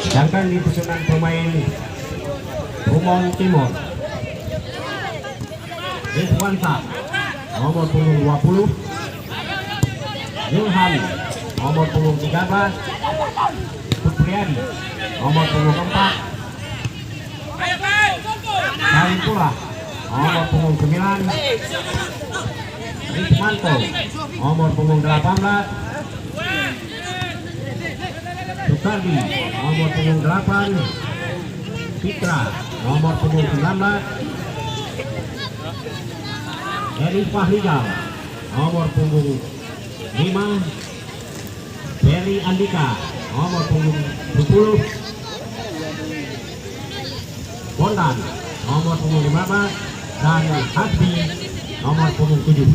Sedangkan di susunan pemain Rumon Timur, Rizwansa nomor punggung 20, Zulham nomor punggung 13, Supriyadi nomor punggung 4, Saifullah nomor punggung 9, Rizmanto nomor punggung 18, Sukardi nomor punggung 8, Fitra nomor punggung 19, Eri Fahrizal nomor punggung 5, Beri Andika nomor punggung 10, Bondan nomor punggung 15, dan Hasbi nomor punggung 7.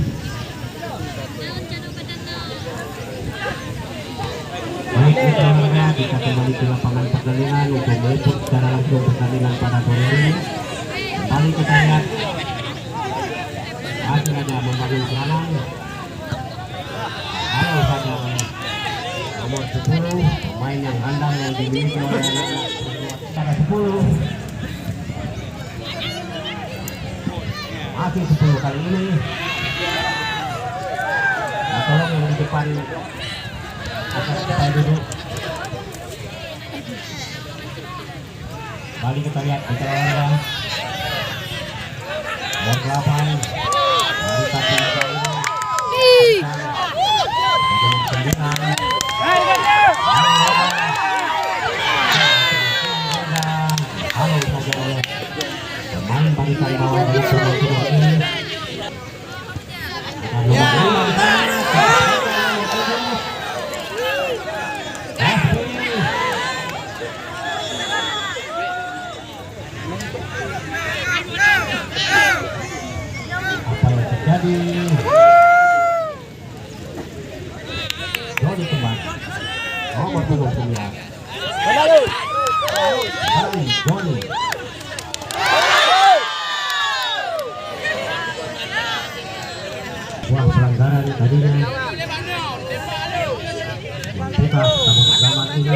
Baik, kita kembali ke lapangan pertandingan untuk meliput secara langsung pertandingan pada sore ini. Kembali kita lihat masih ada membangun serangan. Kalau saja nomor 10 pemain yang handal yang dimiliki oleh pada 10 masih 10 kali ini. Nah, tolong yang di depan akan kita duduk. Kembali kita lihat kita olahraga nomor 8 dari kaki halo saja oleh pemain barisan bawah dari Rumon Timur ini. Apa yang terjadi? Joni kembali nomor punggung 9. Joni buang pelanggaran tadinya. Kita sama selamat ini.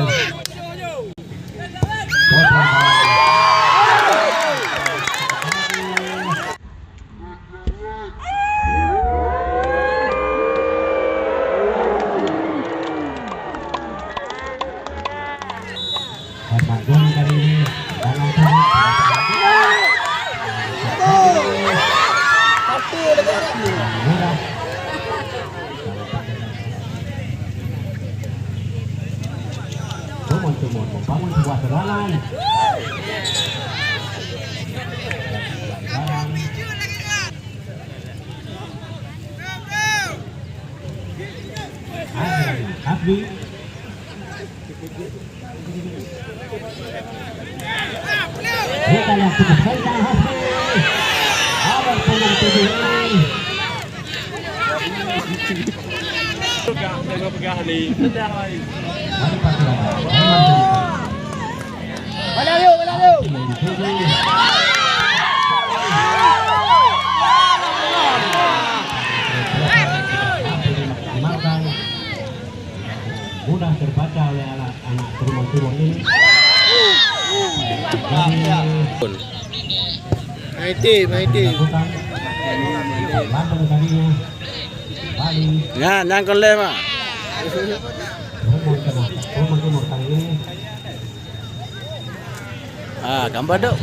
Joni kali ini dalam Rumon Timur membangun sebuah serangan. Hasbi kita yang cukup kencang. Hasbi nomor punggung 7 ini. Mudah terbaca oleh anak-anak Rumon Timur ini. Maiti. Bandung tadinya. Bali. Nah, nangkon lema. Rumon Timur kali ini. Gambar dok.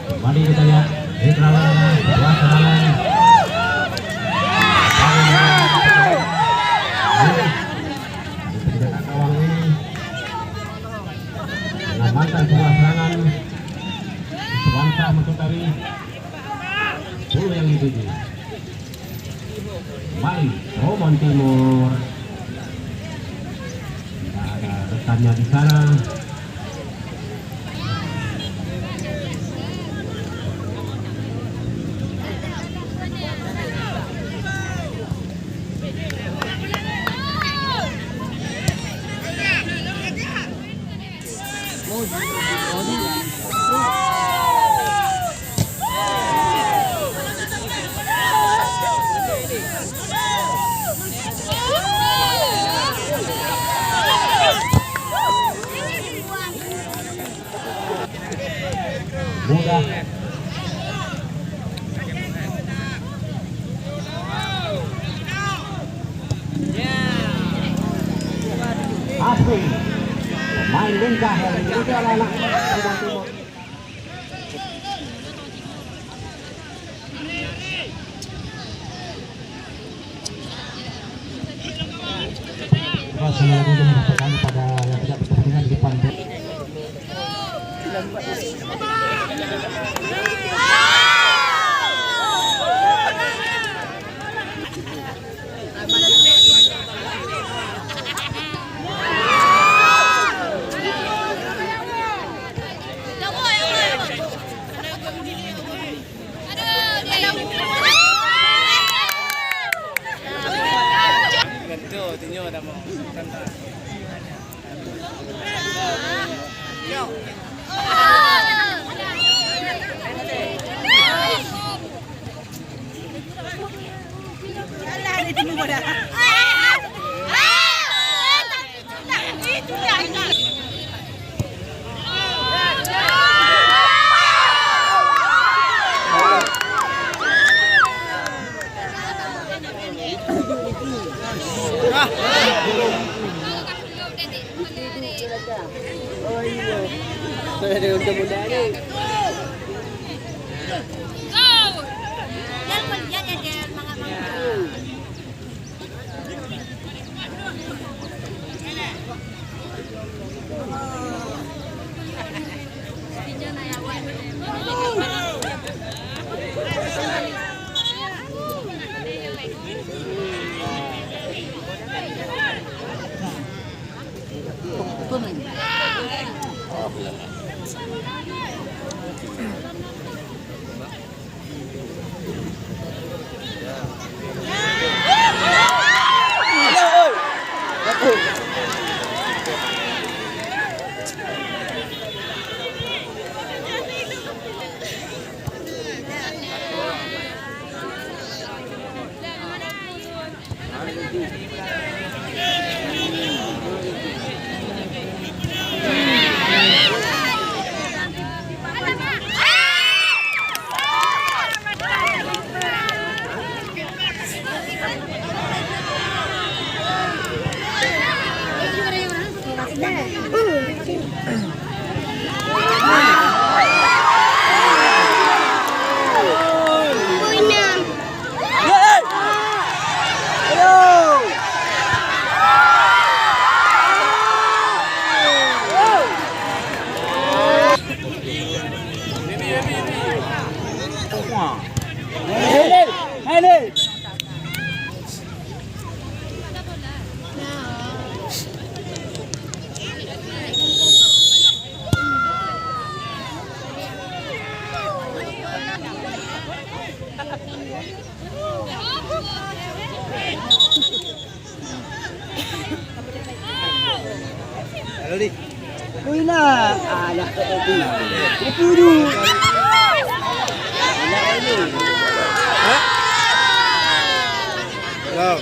Kembali kita lihat serangan dua serangan. Mengamankan sebuah serangan. Bangsa masuk dari gol yang dituju. Kembali Rumon Timur. Tidak ada rekannya di sana. mudah. Asri pemain lingkah yang juga anak Bidang Timur. Selalu mendapatkan pada yang tidak berkepentingan di depan. Uy na! Anak ko ito. Pupudo! Hello.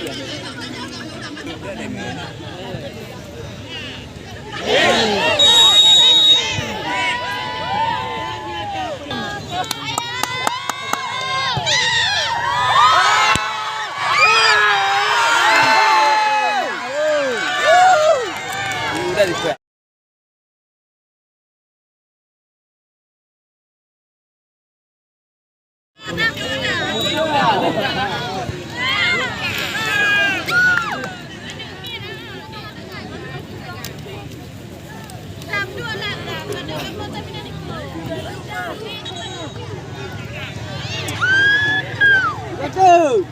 Go!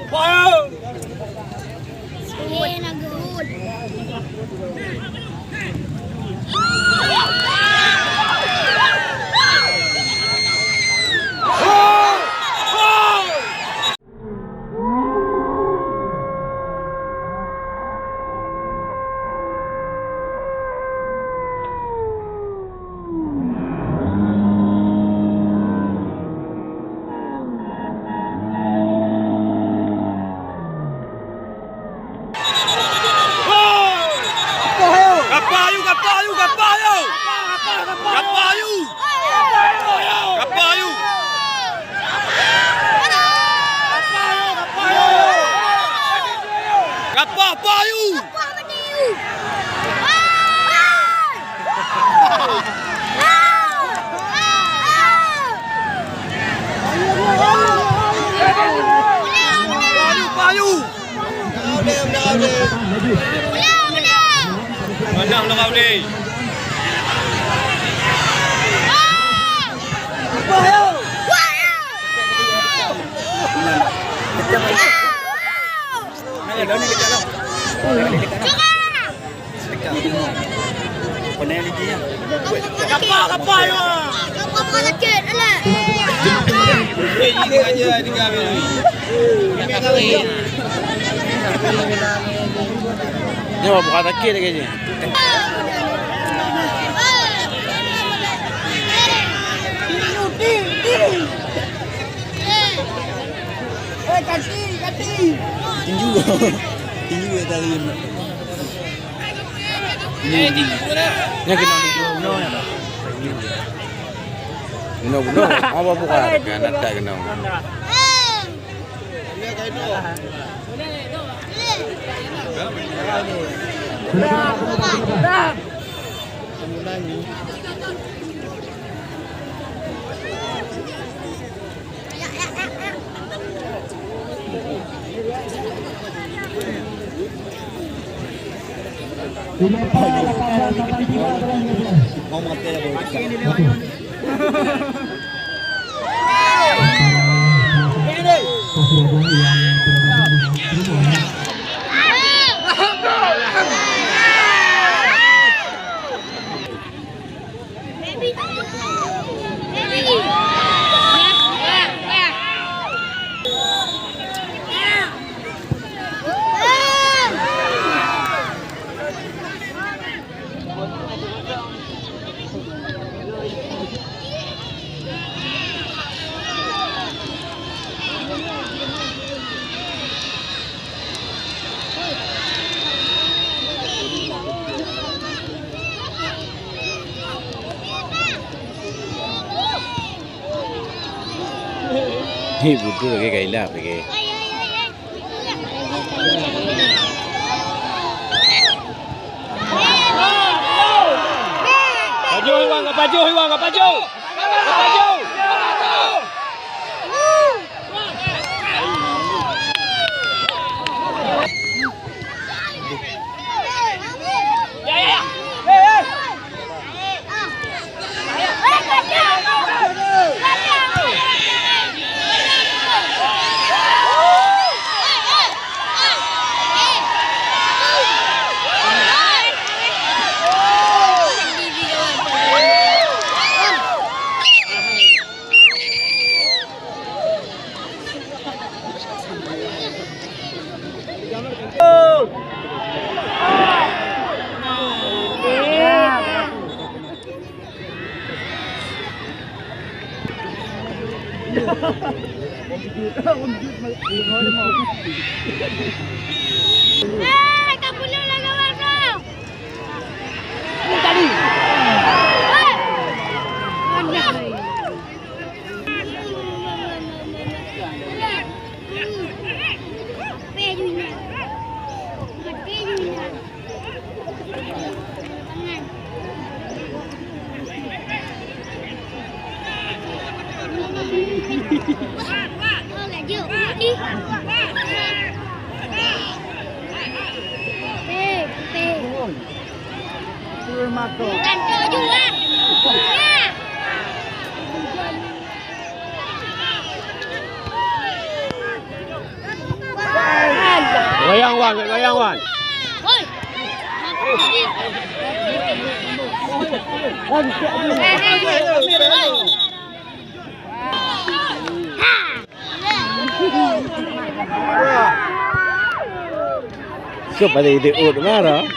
Wow! Sige, nag-good. laju. Menang lah kau ni. Apa yo? Kapal yo. Kapal kecil alah. Ini aja tinggal ni. Ni apa bukan takir lagi ni. Kaki. Tinju. Tinju ya tali. Ini tinju. Ni kena bunuh ya. Bunuh. Apa bukan? Kena tak kena. Mau mati dah boleh. Ni butuh lagi kailap lagi. Baju hilang, baju. Tak perlu lah kawan kau. Ini tadi. Kantor juga. Wayang wan. Hoi. Kepada ide ut marah.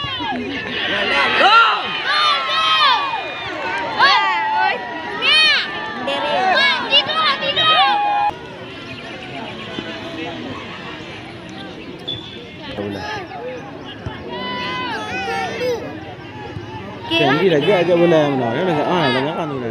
Canggih lagi agak bola mana. Kan banyak kan bola.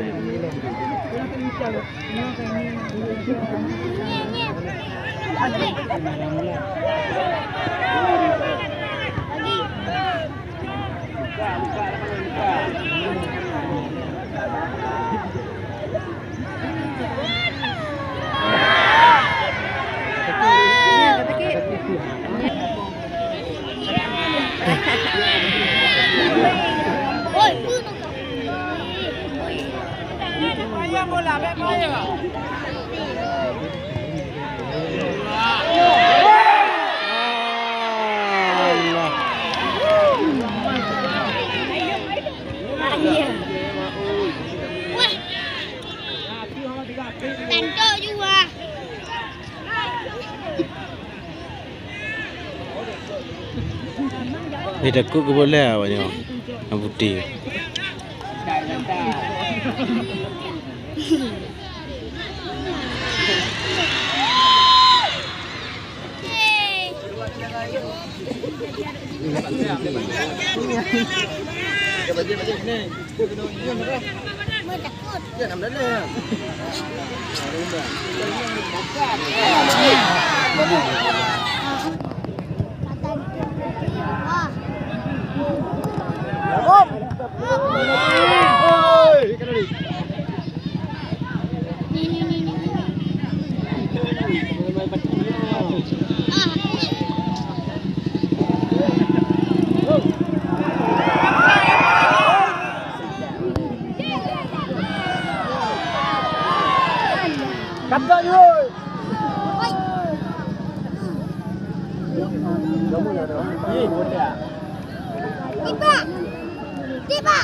Allah. Wah. Tanduk juga. Ni takut ke bola awaknya. Yang putih. Hey. Mau takut. Tiba. Tiba.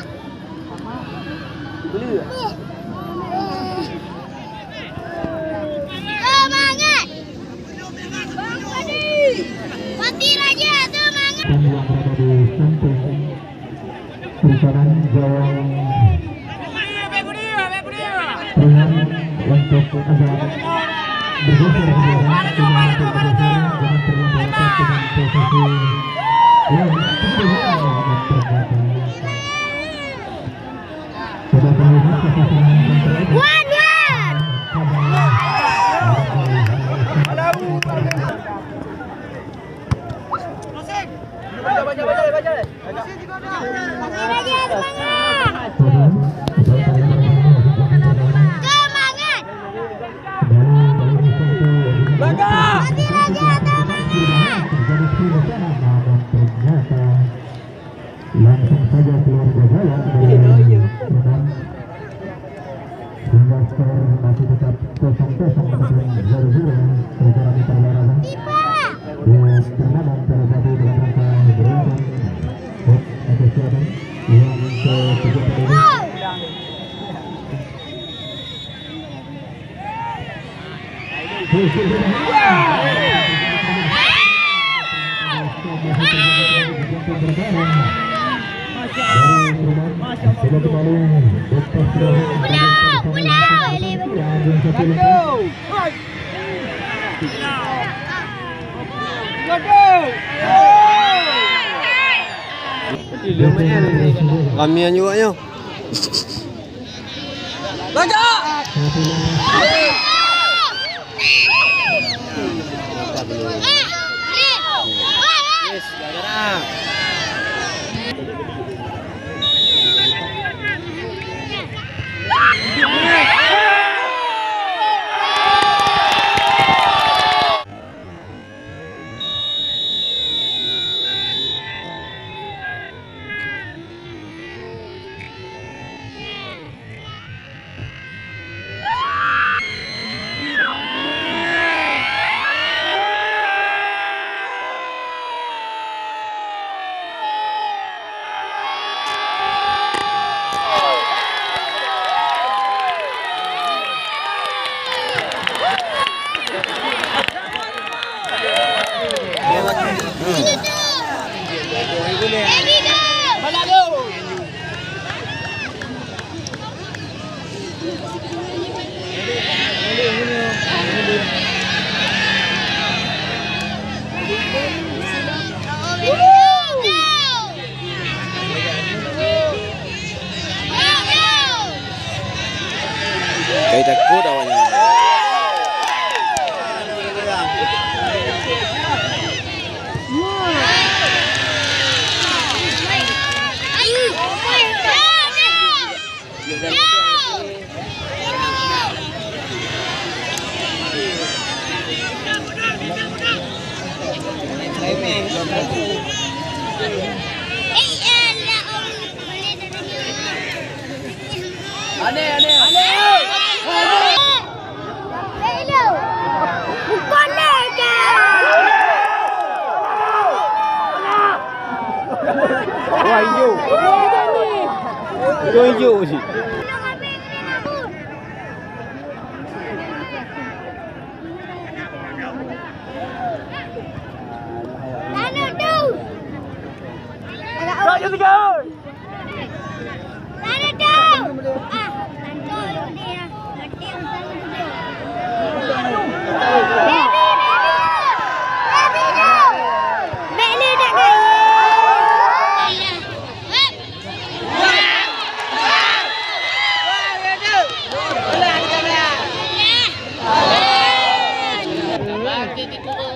Semangat. Mati raja, semangat. Dan yang berada di samping Sultan Jawang Rihan untuk agak bergeser dengan posisi yang sudah terlihat langsung saja keluar gawang dari Rodan hingga skor masih tetap 0-0 0-0 secara di perlawanan di turnamen terjadi dalam rangka berulang Association yang ke-17 ini. Sudah kembali Ramian juga yo. Kayak takut awaknya. Aneh. Hijau je. Sana tu. Tak je tiga. Sana tu. Ah, santai ni ah. Mati yang sana tu. Baby dah gaya. Bola